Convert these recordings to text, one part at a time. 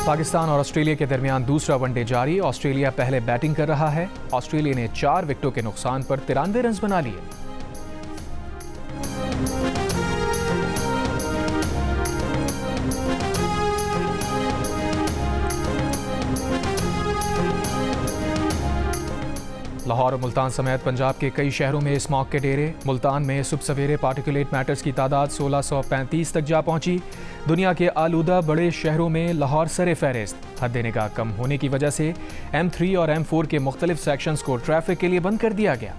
पाकिस्तान और ऑस्ट्रेलिया के दरमियान दूसरा वनडे जारी। ऑस्ट्रेलिया पहले बैटिंग कर रहा है। ऑस्ट्रेलिया ने 4 विकेटों के नुकसान पर 93 रन बना लिए। लाहौर और मुल्तान समेत पंजाब के कई शहरों में स्मॉग के डेरे। मुल्तान में सुबह सवेरे पार्टिकुलेट मैटर्स की तादाद 1635 तक जा पहुंची। दुनिया के आलूदा बड़े शहरों में लाहौर सरे फहरिस्त। हद निगाह कम होने की वजह से M3 और M4 के मुख्तलिफ सेक्शंस को ट्रैफिक के लिए बंद कर दिया गया।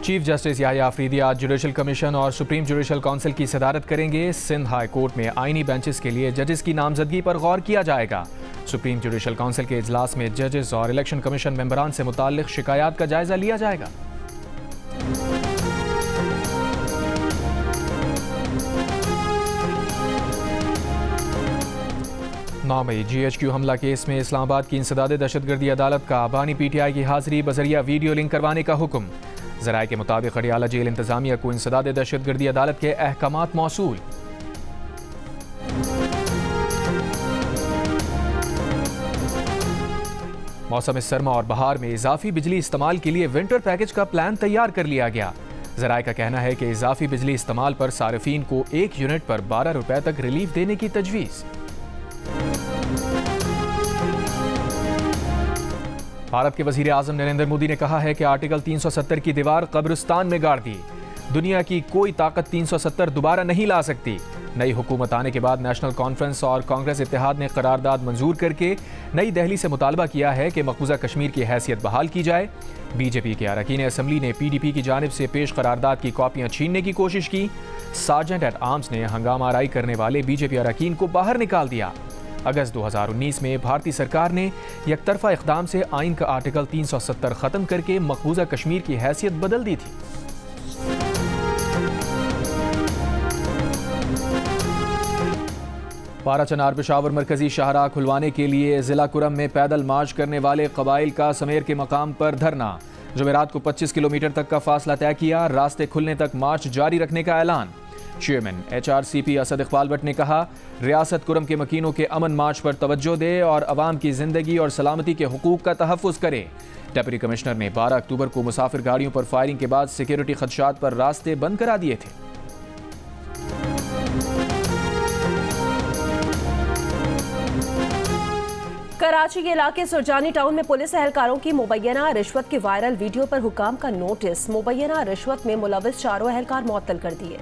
चीफ जस्टिस याह्या अफरीदी आज जुडिशल कमीशन और सुप्रीम जुडिशल काउंसिल की सदारत करेंगे। सिंध हाई कोर्ट में आईनी बेंचेस के लिए जजेस की नामजदगी पर गौर किया जाएगा। सुप्रीम जुडिशल काउंसिल के इजलास में जजेस और इलेक्शन कमीशन मेंबरान से मुताल्लिक शिकायत का जायजा लिया जाएगा। मई GHQ हमला केस में इस्लामाबाद की इंसदाद दहशतगर्दी अदालत का बानी PTI की हाजिरी बजरिया वीडियो लिंक करवाने का हुक्म। ज़राए के मुताबिक अडियाला जेल इंतजामिया को इंसदाद दहशतगर्दी अदालत के अहकामात मौसूल। मौसम सरमा और बहार में इजाफी बिजली इस्तेमाल के लिए विंटर पैकेज का प्लान तैयार कर लिया गया। ज़राए का कहना है कि इजाफी बिजली इस्तेमाल पर सार्फिन को 1 यूनिट पर 12 रुपए तक रिलीफ देने की तजवीज़। भारत के वजीर आजम नरेंद्र मोदी ने कहा है कि आर्टिकल 370 की दीवार कब्रिस्तान में गाड़ दी। दुनिया की कोई ताकत 370 दोबारा नहीं ला सकती। नई हुकूमत आने के बाद नेशनल कॉन्फ्रेंस और कांग्रेस इत्तेहाद ने करारदाद मंजूर करके नई दिल्ली से मुतालबा किया है कि मकबूजा कश्मीर की हैसियत बहाल की जाए। बीजेपी के अरकान असम्बली ने PDP की जानिब से पेश करारदाद की कॉपियां छीनने की कोशिश की। सार्जेंट एट आर्म्स ने हंगामा आराई करने वाले BJP अरकान को बाहर निकाल दिया। अगस्त 2019 में भारतीय सरकार ने यकतरफा इक़दाम से आइन का आर्टिकल 370 खत्म करके मकबूजा कश्मीर की हैसियत बदल दी थी। पारा चनार पेशावर मरकजी शाहराह खुलवाने के लिए जिला कुरम में पैदल मार्च करने वाले कबाइल का समेर के मकाम पर धरना। जुमेरात को 25 किलोमीटर तक का फासला तय किया। रास्ते खुलने तक मार्च जारी रखने का ऐलान। चेयरमैन HRCP असद इकबाल भट्ट ने कहा, रियासत कुरम के मकीनों के अमन मार्च पर तवज्जो दे और अवाम की जिंदगी और सलामती के हुकूक का तहफ़्फ़ुज़ करे। डिप्टी कमिश्नर ने 12 अक्टूबर को मुसाफिर गाड़ियों पर फायरिंग के बाद सिक्योरिटी खदशात पर रास्ते बंद करा दिए थे। कराची के इलाके सुरजानी टाउन में पुलिस एहलकारों की मुबैना रिश्वत के वायरल वीडियो पर हुकाम का नोटिस। मुबैना रिश्वत में मुलविस 4 एहलकार मुअत्तल कर दिए।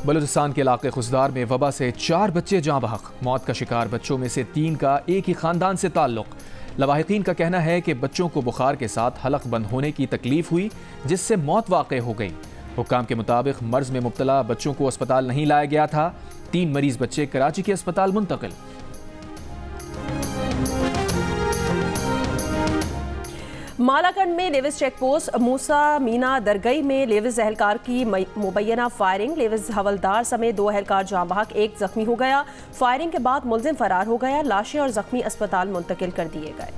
बलूचिस्तान के इलाके खुजदार में वबा से 4 बच्चे जाँ बहक। मौत का शिकार बच्चों में से 3 का एक ही खानदान से ताल्लुक। लवाहिकीन का कहना है कि बच्चों को बुखार के साथ हलक बंद होने की तकलीफ हुई, जिससे मौत वाक़ हो गई। हुक्काम के मुताबिक मर्ज में मुब्तला बच्चों को अस्पताल नहीं लाया गया था। 3 मरीज बच्चे कराची के अस्पताल मुंतकिल। मालाकंड में लेविस चेक पोस्ट मूसा मीना दरगई में लेविस एहलकार की मुबैना फायरिंग। लेविस हवलदार समेत 2 एहलकार जाँ बहक, 1 जख्मी हो गया। फायरिंग के बाद मुलजिम फरार हो गया। लाशें और जख्मी अस्पताल मुंतकिल कर दिए गए।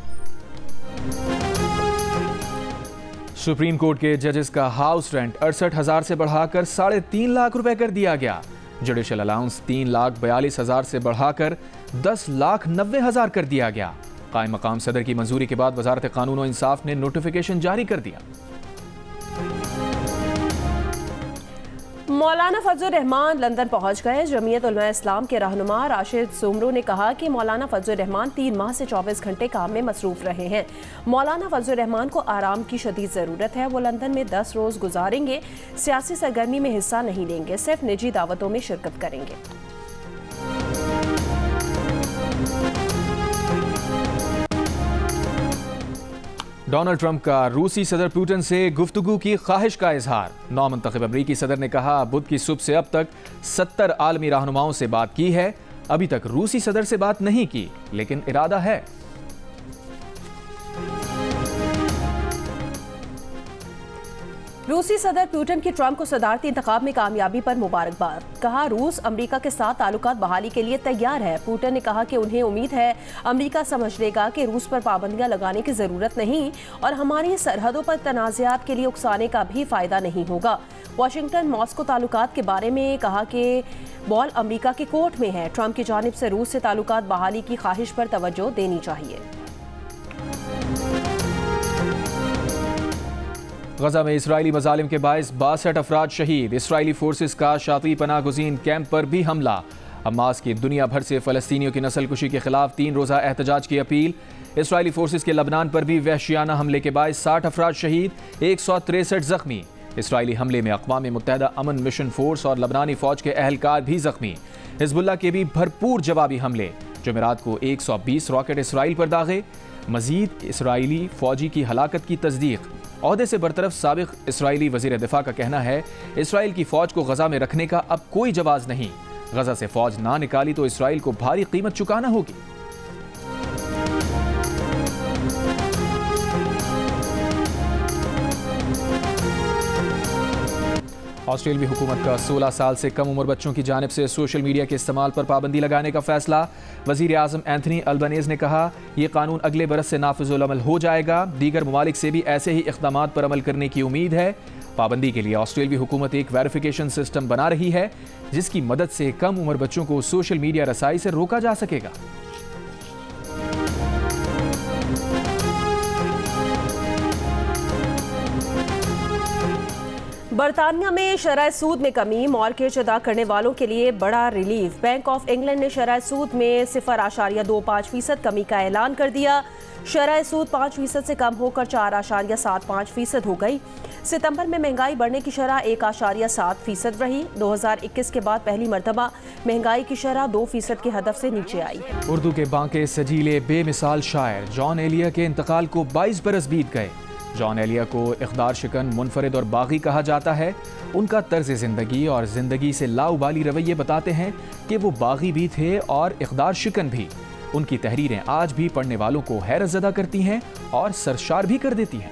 सुप्रीम कोर्ट के जजेस का हाउस रेंट 68,000 से बढ़ाकर 3.5 लाख रुपए कर दिया गया। जुडिशल अलाउंस 3,42,000 से बढ़ाकर 10,90,000 कर दिया गया। कायम मकाम सदर की मंजूरी के बाद वजारत कानून और इंसाफ ने नोटिफिकेशन जारी कर दिया। मौलाना फजलुर रहमान लंदन पहुंच गए। जमीयत उलमा इस्लाम के रहनुमा राशिद सुमरू ने कहा कि मौलाना फजलुर रहमान 3 माह से 24 घंटे काम में मसरूफ रहे हैं। मौलाना फजलुर रहमान को आराम की शदीद ज़रूरत है। वो लंदन में 10 रोज़ गुजारेंगे। सियासी सरगर्मी में हिस्सा नहीं लेंगे, सिर्फ निजी दावतों में शिरकत करेंगे। डोनाल्ड ट्रंप का रूसी सदर पुतिन से गुफ्तगू की ख्वाहिश का इजहार। नौमंतखब अमरीकी सदर ने कहा, बुध की सुबह से अब तक 70 आलमी रहनुमाओं से बात की है। अभी तक रूसी सदर से बात नहीं की, लेकिन इरादा है। रूसी सदर पुतिन की ट्रंप को सदारती इंतखाब में कामयाबी पर मुबारकबाद। कहा रूस अमेरिका के साथ ताल्लुकात बहाली के लिए तैयार है। पुतिन ने कहा कि उन्हें उम्मीद है अमेरिका समझ लेगा कि रूस पर पाबंदियां लगाने की जरूरत नहीं और हमारी सरहदों पर तनाज़ात के लिए उकसाने का भी फायदा नहीं होगा। वाशिंगटन मॉस्को ताल्लुकात के बारे में कहा कि बॉल अमेरिका के कोर्ट में है। ट्रंप की जानिब से रूस से ताल्लुकात बहाली की ख्वाहिश पर तवज्जो देनी चाहिए। गजा में इसराइली मजालिम के बायस 62 अफराद शहीद। इसराइली फोर्सेस का शाती पनाह गुज़ीन कैंप पर भी हमला। हमास की दुनिया भर से फ़लस्तीनियों की नस्लकुशी के खिलाफ 3 रोज़ा एहतजाज की अपील। इसराइली फोर्सेस के लबनान पर भी वहशियाना हमले के बायस 60 अफराद शहीद, 163 जख्मी। इसराइली हमले में अक़वाम मुत्तहिदा अमन मिशन फोर्स और लबनानी फ़ौज के अहलकार भी जख्मी। हिज़्बुल्लाह के भी भरपूर जवाबी हमले। जुमेरात को 120 रॉकेट इसराइल पर दागे। मजीद इसराइली फ़ौजी की हलाकत की तस्दीक। ओहदे से बरतरफ साबिक इसराइली वज़ीर दिफा का कहना है इसराइल की फ़ौज को गजा में रखने का अब कोई जवाज़ नहीं। गजा से फ़ौज ना निकाली तो इसराइल को भारी कीमत चुकाना होगी। ऑस्ट्रेलियाई हुकूमत का 16 साल से कम उम्र बच्चों की जानिब से सोशल मीडिया के इस्तेमाल पर पाबंदी लगाने का फैसला। वज़ीर आज़म एंथनी अल्बनीज़ ने कहा यह कानून अगले बरस से नाफिजुल अमल हो जाएगा। दीगर ममालिक से भी ऐसे ही इक़दामात पर अमल करने की उम्मीद है। पाबंदी के लिए ऑस्ट्रेलियाई हुकूमत एक वेरिफिकेशन सिस्टम बना रही है जिसकी मदद से कम उम्र बच्चों को सोशल मीडिया रसाई से रोका जा सकेगा। बरतानिया में शरह सूद में कमी, मॉर्गेज अदा करने वालों के लिए बड़ा रिलीफ। बैंक ऑफ इंग्लैंड ने शरह सूद में 0.25% कमी का ऐलान कर दिया। शरह सूद 5% से कम होकर 4.75% हो गई। सितंबर में महंगाई बढ़ने की शरह 1.7% रही। 2021 के बाद पहली मरतबा महंगाई की शरह 2% के हदफ से नीचे आई। उर्दू के बांके सजीले बेमिसाल शायर जॉन एलिया के इंतकाल को 22 बरस बीत गए। जॉन एलिया को इक़्तिदार शिकन, मुनफरिद और बागी कहा जाता है। उनका तर्ज ज़िंदगी और ज़िंदगी से लाउबाली रवैये बताते हैं कि वो बागी भी थे और इक़्तिदार शिकन भी। उनकी तहरीरें आज भी पढ़ने वालों को हैरत ज़दा करती हैं और सरशार भी कर देती हैं।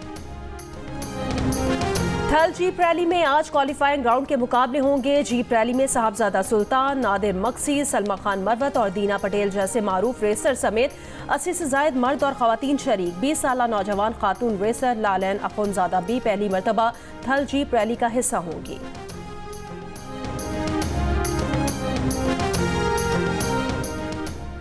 थल जीप रैली में आज क्वालिफाइंग राउंड के मुकाबले होंगे। जीप रैली में साहबजादा सुल्तान, नादिर मक्सी, सलमा खान मरवत और दीना पटेल जैसे मारूफ रेसर समेत 80 से ज़ायद मर्द और ख़वातीन शरीक। 20 साला नौजवान खातून रेसर लालैन अखुनज़ादा भी पहली मरतबा थल जीप रैली का हिस्सा होंगी।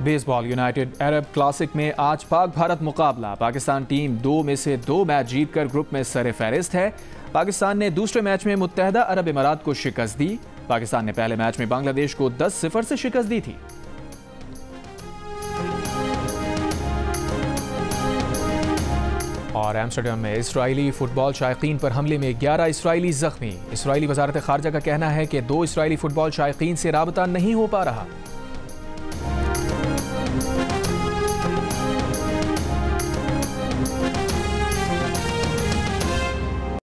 बेसबॉल यूनाइटेड अरब क्लासिक में आज पाक भारत मुकाबला। पाकिस्तान टीम 2 में से 2 मैच जीतकर ग्रुप में सरे फहरिस्त है। पाकिस्तान ने दूसरे मैच में मुत्तहिदा अरब इमारात को शिकस्त दी। पाकिस्तान ने पहले मैच में बांग्लादेश को 10-0 से शिकस्त दी थी। और एम्स्टर्डम में इसराइली फुटबॉल शायकीन पर हमले में 11 इसराइली जख्मी। इसराइली वजारत खारजा का कहना है कि 2 इसराइली फुटबॉल शायकीन से राबता नहीं हो पा रहा।